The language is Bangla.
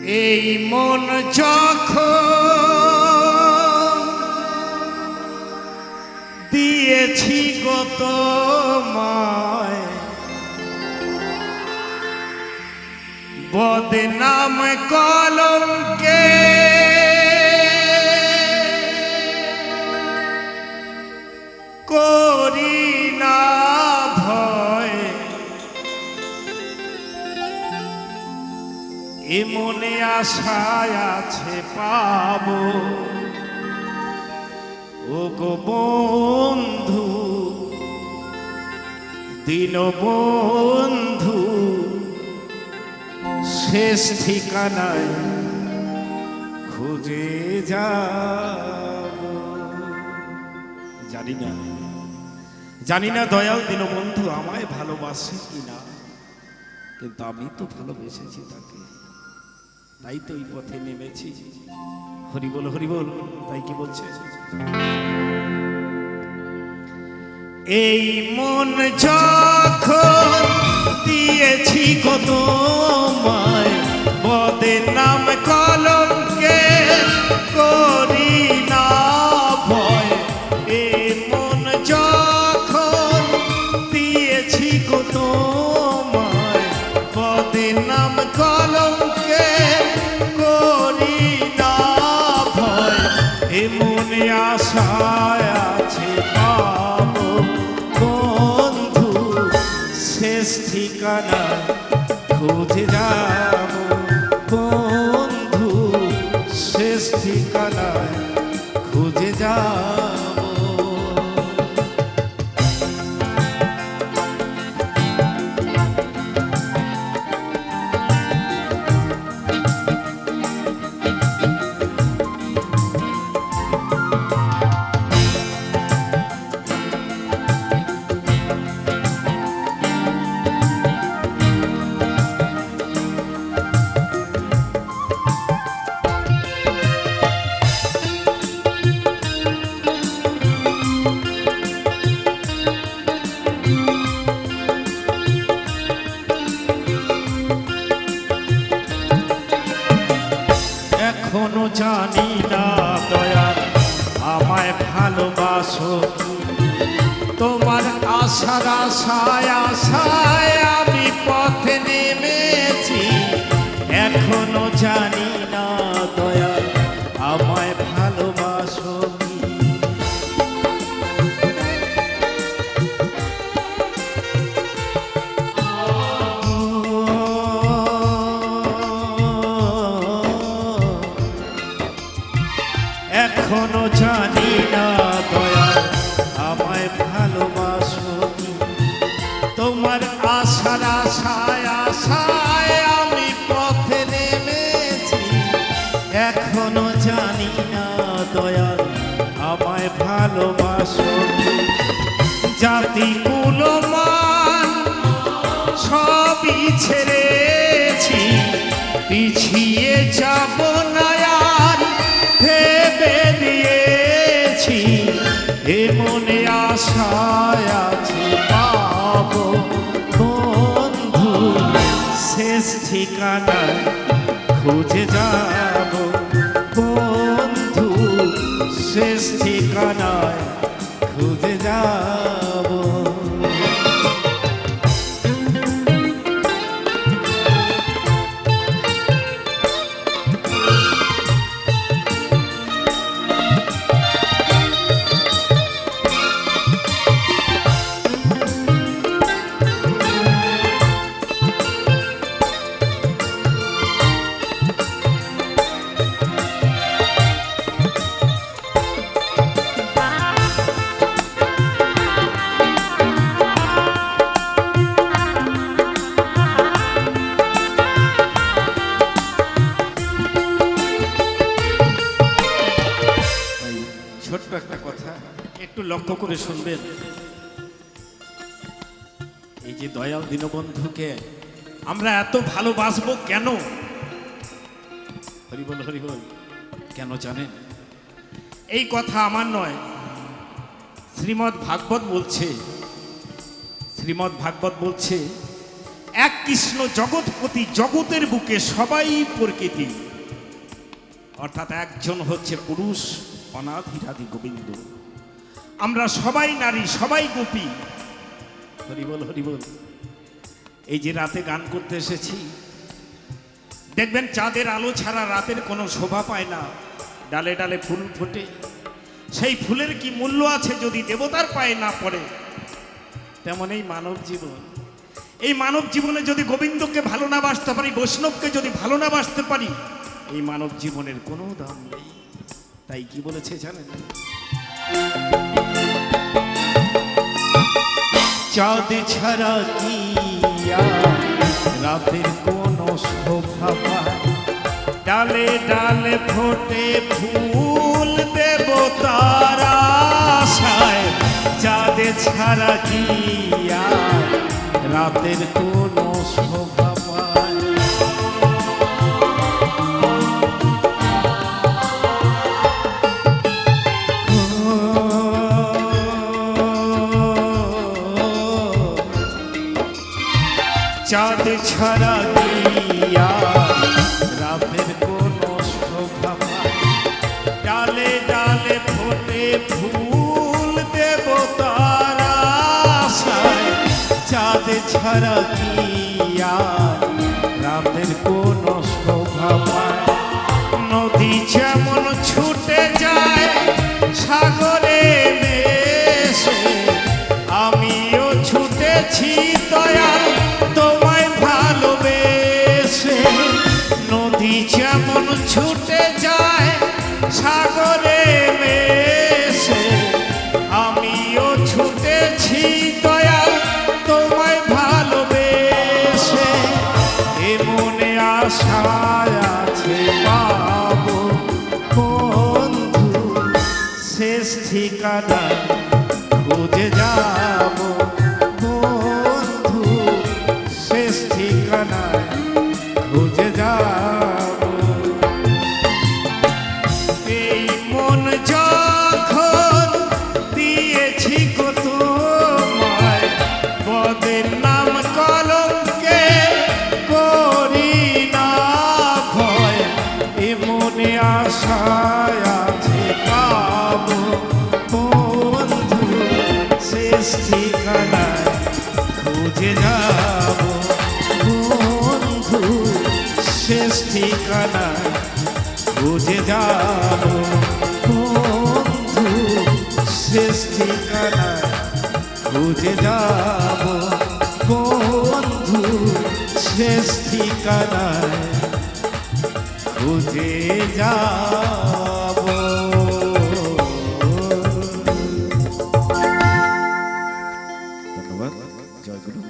এই মন যখন দিয়েছি গত মায় বদনাম কলঙ্কে করি না ভয় এ মনে আশায় আছে পাবো ও গো বন্ধু দীনবন্ধু শেষ ঠিকানায় খুঁজে যাব জানি না দয়াল দীনবন্ধু আমায় ভালোবাসে কিনা, কিন্তু আমি তো ভালোবেসেছি তাকে, তাই তো এই পথে নেমেছি। হরি বল তাই কি বলছে, এই মন যখন দিয়েছি কত মায় বদনাম কলঙ্কে করি না ভয়। এই মন যখন দিয়েছি কত মায় বদনাম কলঙ্কে করি না ভয়। এ মনে আশায় আছে পাবো বন্ধু শেষ ঠিকানা খুঁজে যাব বন্ধু শেষ ঠিকানায় খুঁজে যাব। এখনো জানি না দয়াল আমায় ভালোবাসো, তোমার আশার আশায় আশায় আমি পথে নেমেছি। এখনো জানি না দয়াল আমায় ভালোবাসো, এখনো জানি না দয়াল আমায় ভালোবাসো, তোমার আশার আশায় আশায় আমি পথে নেমেছি। এখনো জানি না দয়াল আমায় ভালোবাসো, জাতি কুলমান সবই ছেড়েছি, পিছিয়ে যাব না আর ভেবে দিয়েছি। এ মনে আশায় আছে পাবো বন্ধু শেষ ঠিকানায় খুঁজে যাব বন্ধু শেষ ঠিকানায় খুঁজে যাব। ছোট্ট একটা কথা একটু লক্ষ্য করে শুনবেন। এই যে দয়াল দীনবন্ধুকে আমরা এত ভালোবাসবো কেন? হরি বল কেন জানেন? এই কথা আমার নয়, শ্রীমদ্ ভাগবত বলছে এক কৃষ্ণ জগৎপতি, জগতের বুকে সবাই প্রকৃতি, অর্থাৎ একজন হচ্ছে পুরুষ অনাধিরাধি গোবিন্দ। আমরা সবাই নারী, সবাই গোপী। হরিবল হরিবল। এই যে রাতে গান করতে এসেছি, দেখবেন চাঁদের আলো ছাড়া রাতের কোনো শোভা পায় না। ডালে ডালে ফুল ফোটে, সেই ফুলের কি মূল্য আছে যদি দেবতার পায়ে না পড়ে? তেমন এই মানব জীবন, এই মানব জীবনে যদি গোবিন্দকে ভালো না বাসতে পারি, বৈষ্ণবকে যদি ভালো না বাসতে পারি, এই মানব জীবনের কোনো দাম নেই। তাই কি বলেছে জানেন? চাঁদ ছাড়া কি রাতের কোন শোভা পায়? ডালে ডালে ফোটে ফুল দেবতার আশায়। চাঁদ ছাড়া কি রাতের কোন শোভা পায়? চাঁদ ছাড়া দিয়া রাতের কোন শোভা পায়? ডালে ডালে ফোটে ফুল দেবতার আশায়। চাঁদ ছাড়া দিয়া রাতের কোন শোভা পায়? নদী যেমন ছুটে যায় সাগরে ভেসে, আমিও ছুটেছি দয়াল তোমায় ভালোবেসে। নদী যেমন ছুটে যায় সাগরে ভেসে, আমিও ছুটেছি দয়াল তোমায় ভালোবেসে। এ মনে আশা আছে পাবো বন্ধু, শেষ ঠিকানা খুঁজে যাব বন্ধু, শেষ ঠিকানা খুঁজে যাব। এই মন যখন দিয়েছি কত তোমায়, পদের নাম কলঙ্কে করি না ভয়। এ মনে আশায় আছে পাবো বন্ধু, শেষ ঠিকানায় খুঁজে যাব বন্ধু, শেষ ঠিকানায় খুঁজে যাব বন্ধু, শেষ ঠিকানায় খুঁজে যাব বন্ধু, শেষ ঠিকানায় খুঁজে যাব। ধন্যবাদ। জয় গুরু।